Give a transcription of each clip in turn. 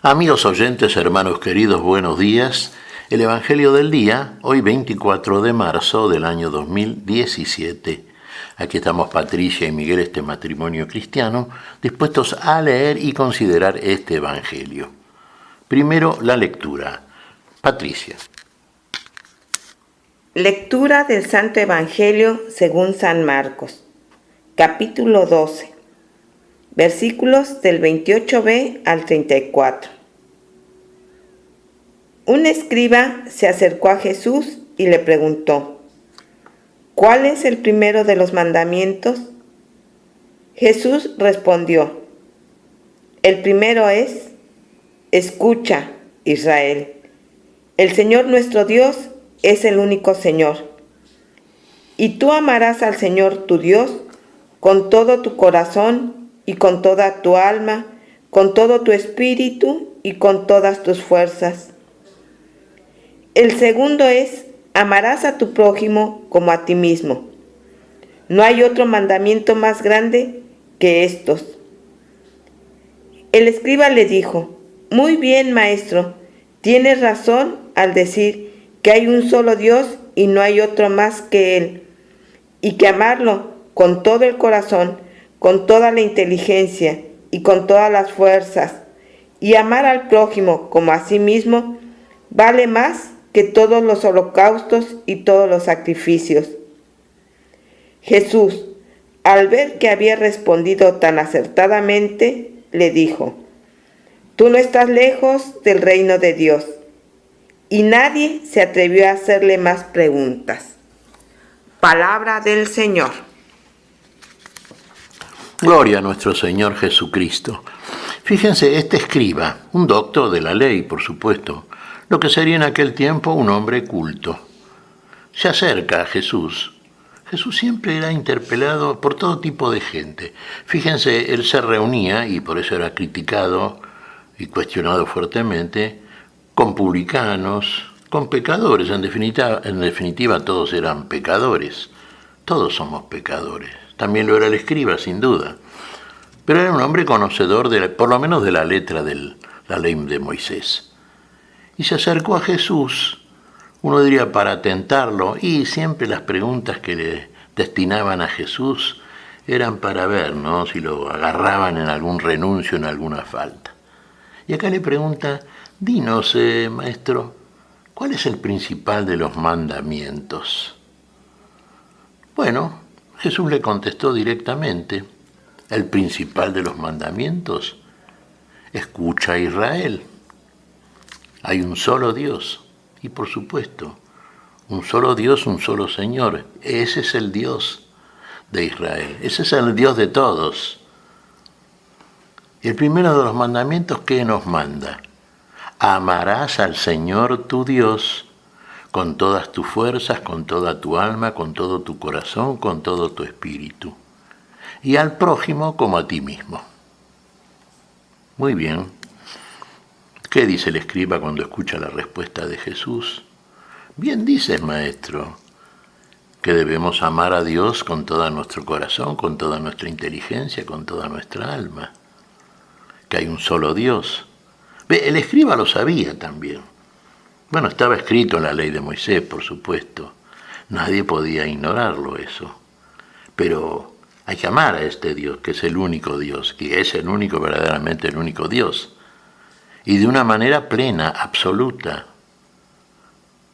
Amigos oyentes, hermanos queridos, buenos días. El Evangelio del día, hoy 24 de marzo del año 2017. Aquí estamos Patricia y Miguel, este matrimonio cristiano, dispuestos a leer y considerar este Evangelio. Primero, la lectura. Patricia. Lectura del Santo Evangelio según San Marcos, capítulo 12, versículos del 28b al 34. Un escriba se acercó a Jesús y le preguntó: ¿cuál es el primero de los mandamientos? Jesús respondió: el primero es: escucha, Israel, el Señor nuestro Dios es el único Señor. Y tú amarás al Señor tu Dios con todo tu corazón y con toda tu alma, con todo tu espíritu y con todas tus fuerzas. El segundo es: amarás a tu prójimo como a ti mismo. No hay otro mandamiento más grande que estos. El escriba le dijo: muy bien, maestro, tienes razón al decir que hay un solo Dios y no hay otro más que Él, y que amarlo con todo el corazón, con toda la inteligencia y con todas las fuerzas, y amar al prójimo como a sí mismo, vale más que todos los holocaustos y todos los sacrificios. Jesús, al ver que había respondido tan acertadamente, le dijo: tú no estás lejos del reino de Dios. Y nadie se atrevió a hacerle más preguntas. Palabra del Señor. Gloria a nuestro Señor Jesucristo. Fíjense, este escriba, un doctor de la ley, por supuesto, lo que sería en aquel tiempo un hombre culto, se acerca a Jesús. Jesús siempre era interpelado por todo tipo de gente. Fíjense, él se reunía, y por eso era criticado y cuestionado fuertemente, con publicanos, con pecadores. En definitiva todos eran pecadores. Todos somos pecadores. También lo era el escriba, sin duda. Pero era un hombre conocedor, por lo menos de la letra de la ley de Moisés. Y se acercó a Jesús, uno diría para tentarlo, y siempre las preguntas que le destinaban a Jesús eran para ver, ¿no?, si lo agarraban en algún renuncio, en alguna falta. Y acá le pregunta: dinos, maestro, ¿cuál es el principal de los mandamientos? Bueno, Jesús le contestó directamente: el principal de los mandamientos: escucha a Israel. Hay un solo Dios, y por supuesto, un solo Dios, un solo Señor. Ese es el Dios de Israel, ese es el Dios de todos. Y el primero de los mandamientos, ¿qué nos manda? Amarás al Señor tu Dios con todas tus fuerzas, con toda tu alma, con todo tu corazón, con todo tu espíritu. Y al prójimo como a ti mismo. Muy bien. ¿Qué dice el escriba cuando escucha la respuesta de Jesús? Bien dices, maestro, que debemos amar a Dios con todo nuestro corazón, con toda nuestra inteligencia, con toda nuestra alma. Que hay un solo Dios. El escriba lo sabía también. Bueno, estaba escrito en la ley de Moisés, por supuesto. Nadie podía ignorarlo eso. Pero hay que amar a este Dios, que es el único Dios, que es el único, verdaderamente el único Dios. Y de una manera plena, absoluta.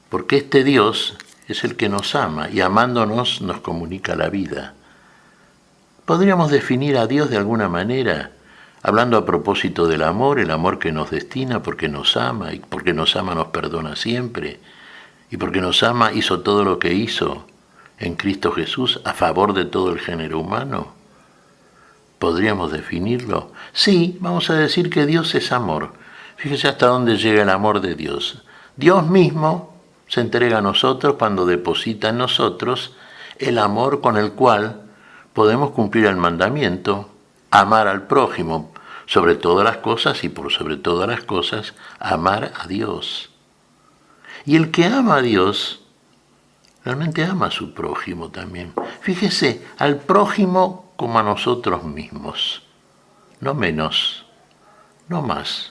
Porque este Dios es el que nos ama y amándonos nos comunica la vida. ¿Podríamos definir a Dios de alguna manera? Hablando a propósito del amor, el amor que nos destina porque nos ama, y porque nos ama nos perdona siempre, y porque nos ama hizo todo lo que hizo en Cristo Jesús a favor de todo el género humano. ¿Podríamos definirlo? Sí, vamos a decir que Dios es amor. Fíjese hasta dónde llega el amor de Dios. Dios mismo se entrega a nosotros cuando deposita en nosotros el amor con el cual podemos cumplir el mandamiento, amar al prójimo sobre todas las cosas y por sobre todas las cosas, amar a Dios. Y el que ama a Dios, realmente ama a su prójimo también. Fíjese, al prójimo como a nosotros mismos. No menos, no más.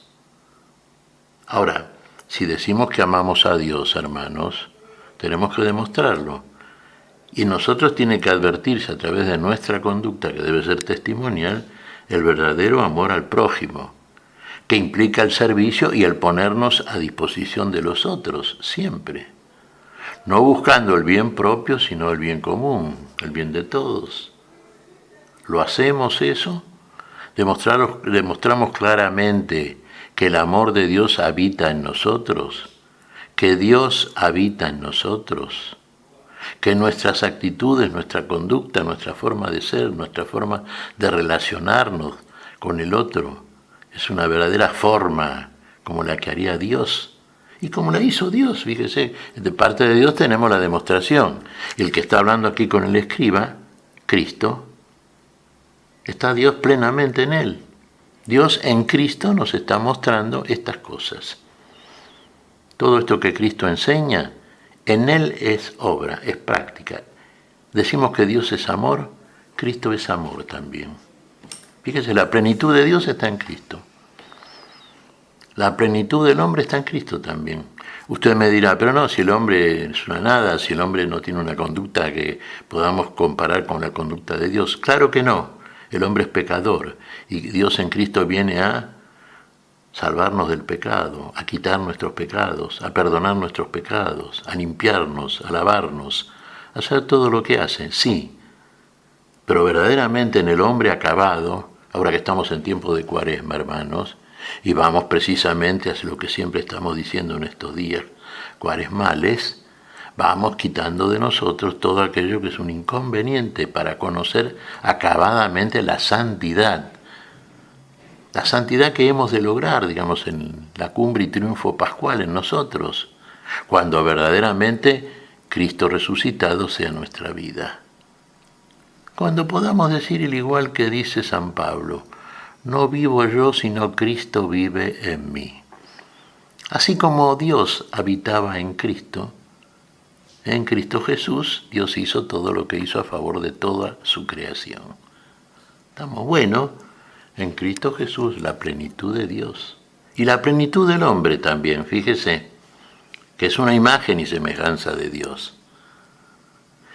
Ahora, si decimos que amamos a Dios, hermanos, tenemos que demostrarlo. Y nosotros tiene que advertirse a través de nuestra conducta, que debe ser testimonial, el verdadero amor al prójimo, que implica el servicio y el ponernos a disposición de los otros, siempre. No buscando el bien propio, sino el bien común, el bien de todos. ¿Lo hacemos eso? Demostramos claramente que el amor de Dios habita en nosotros, que Dios habita en nosotros, que nuestras actitudes, nuestra conducta, nuestra forma de ser, nuestra forma de relacionarnos con el otro, es una verdadera forma como la que haría Dios y como la hizo Dios. Fíjese, de parte de Dios tenemos la demostración. Y el que está hablando aquí con el escriba, Cristo, está Dios plenamente en él. Dios en Cristo nos está mostrando estas cosas. Todo esto que Cristo enseña, en él es obra, es práctica. Decimos que Dios es amor, Cristo es amor también. Fíjese, la plenitud de Dios está en Cristo. La plenitud del hombre está en Cristo también. Usted me dirá, pero no, si el hombre es una nada, si el hombre no tiene una conducta que podamos comparar con la conducta de Dios. Claro que no, el hombre es pecador y Dios en Cristo viene a salvarnos del pecado, a quitar nuestros pecados, a perdonar nuestros pecados, a limpiarnos, a lavarnos, a hacer todo lo que hace, sí. Pero verdaderamente en el hombre acabado, ahora que estamos en tiempo de Cuaresma, hermanos, y vamos precisamente hacia lo que siempre estamos diciendo en estos días cuaresmales, vamos quitando de nosotros todo aquello que es un inconveniente para conocer acabadamente la santidad que hemos de lograr, digamos, en la cumbre y triunfo pascual en nosotros, cuando verdaderamente Cristo resucitado sea nuestra vida. Cuando podamos decir el igual que dice San Pablo, no vivo yo, sino Cristo vive en mí. Así como Dios habitaba en Cristo Jesús, Dios hizo todo lo que hizo a favor de toda su creación. Estamos buenos en Cristo Jesús, la plenitud de Dios. Y la plenitud del hombre también, fíjese, que es una imagen y semejanza de Dios.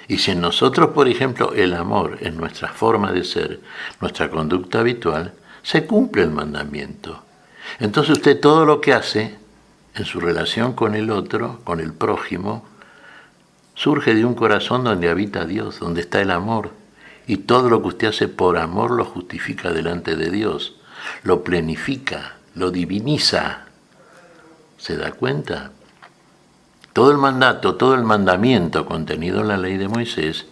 Y si en nosotros, por ejemplo, el amor en nuestra forma de ser, nuestra conducta habitual, se cumple el mandamiento. Entonces usted todo lo que hace en su relación con el otro, con el prójimo, surge de un corazón donde habita Dios, donde está el amor. Y todo lo que usted hace por amor lo justifica delante de Dios, lo plenifica, lo diviniza. ¿Se da cuenta? Todo el mandato, todo el mandamiento contenido en la ley de Moisés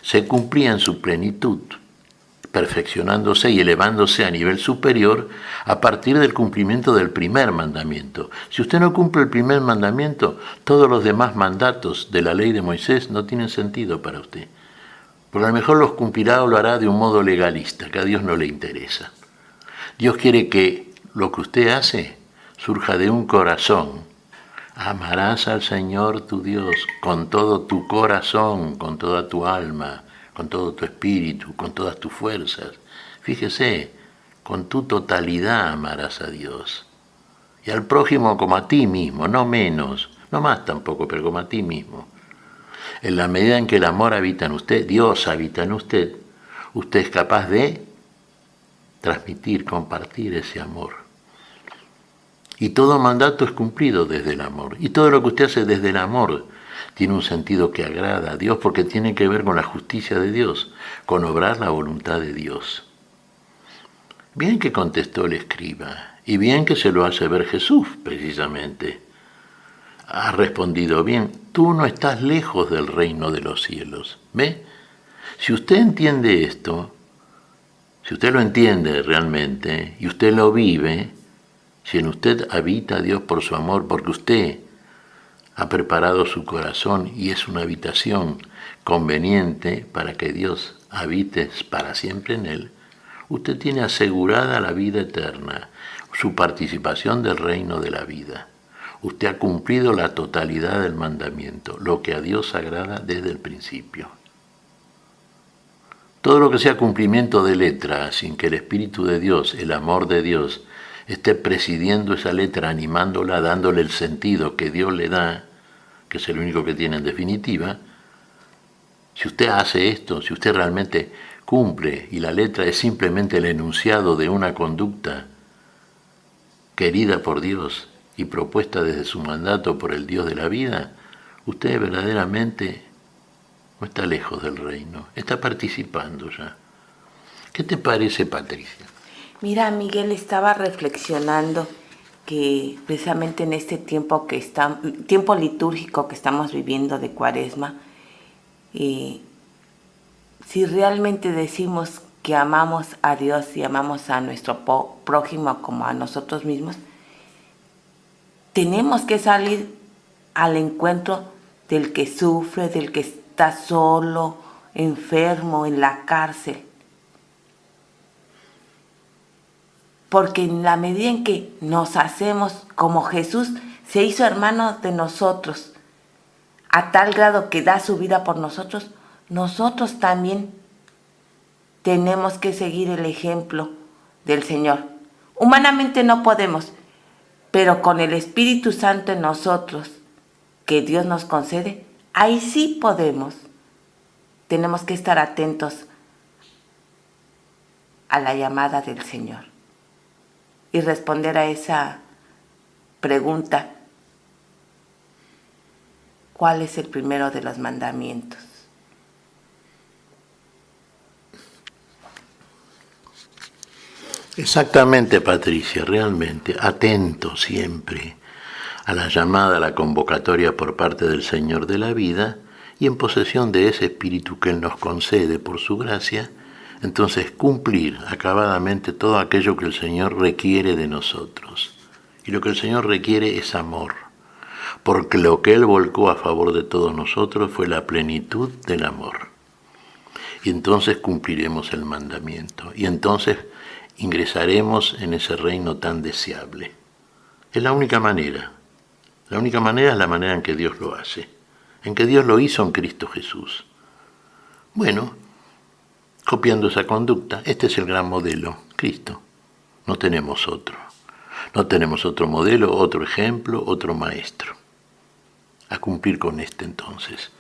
se cumplía en su plenitud, perfeccionándose y elevándose a nivel superior a partir del cumplimiento del primer mandamiento. Si usted no cumple el primer mandamiento, todos los demás mandatos de la ley de Moisés no tienen sentido para usted. Porque a lo mejor los cumplirá o lo hará de un modo legalista, que a Dios no le interesa. Dios quiere que lo que usted hace surja de un corazón. Amarás al Señor tu Dios con todo tu corazón, con toda tu alma, con todo tu espíritu, con todas tus fuerzas. Fíjese, con tu totalidad amarás a Dios. Y al prójimo como a ti mismo, no menos, no más tampoco, pero como a ti mismo. En la medida en que el amor habita en usted, Dios habita en usted, usted es capaz de transmitir, compartir ese amor. Y todo mandato es cumplido desde el amor. Y todo lo que usted hace desde el amor tiene un sentido que agrada a Dios porque tiene que ver con la justicia de Dios, con obrar la voluntad de Dios. Bien que contestó el escriba, y bien que se lo hace ver Jesús, precisamente. Ha respondido bien, tú no estás lejos del reino de los cielos. ¿Ve? Si usted entiende esto, si usted lo entiende realmente, y usted lo vive, si en usted habita Dios por su amor, porque usted ha preparado su corazón y es una habitación conveniente para que Dios habite para siempre en él, usted tiene asegurada la vida eterna, su participación del reino de la vida. Usted ha cumplido la totalidad del mandamiento, lo que a Dios agrada desde el principio. Todo lo que sea cumplimiento de letra, sin que el Espíritu de Dios, el amor de Dios, esté presidiendo esa letra, animándola, dándole el sentido que Dios le da, que es el único que tiene en definitiva, si usted hace esto, si usted realmente cumple y la letra es simplemente el enunciado de una conducta querida por Dios y propuesta desde su mandato por el Dios de la vida, usted verdaderamente no está lejos del reino, está participando ya. ¿Qué te parece, Patricia? Mira, Miguel, estaba reflexionando que precisamente en este tiempo tiempo litúrgico que estamos viviendo de Cuaresma, si realmente decimos que amamos a Dios y amamos a nuestro prójimo como a nosotros mismos, tenemos que salir al encuentro del que sufre, del que está solo, enfermo, en la cárcel. Porque en la medida en que nos hacemos como Jesús se hizo hermano de nosotros, a tal grado que da su vida por nosotros, nosotros también tenemos que seguir el ejemplo del Señor. Humanamente no podemos, pero con el Espíritu Santo en nosotros, que Dios nos concede, ahí sí podemos. Tenemos que estar atentos a la llamada del Señor y responder a esa pregunta: ¿cuál es el primero de los mandamientos? Exactamente, Patricia, realmente, atento siempre a la llamada, a la convocatoria por parte del Señor de la vida y en posesión de ese espíritu que Él nos concede por su gracia, entonces cumplir acabadamente todo aquello que el Señor requiere de nosotros. Y lo que el Señor requiere es amor, porque lo que Él volcó a favor de todos nosotros fue la plenitud del amor. Y entonces cumpliremos el mandamiento, y entonces ingresaremos en ese reino tan deseable. Es la única manera. La única manera es la manera en que Dios lo hace, en que Dios lo hizo en Cristo Jesús. Bueno, copiando esa conducta, este es el gran modelo, Cristo. No tenemos otro. No tenemos otro modelo, otro ejemplo, otro maestro. A cumplir con este entonces.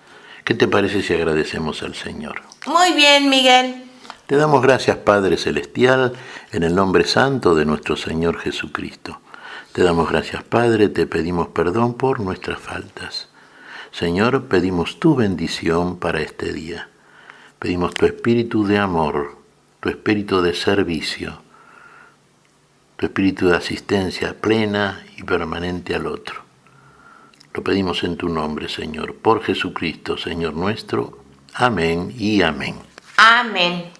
¿Qué te parece si agradecemos al Señor? Muy bien, Miguel. Te damos gracias, Padre Celestial, en el nombre santo de nuestro Señor Jesucristo. Te damos gracias, Padre, te pedimos perdón por nuestras faltas. Señor, pedimos tu bendición para este día. Pedimos tu espíritu de amor, tu espíritu de servicio, tu espíritu de asistencia plena y permanente al otro. Lo pedimos en tu nombre, Señor, por Jesucristo, Señor nuestro. Amén y amén. Amén.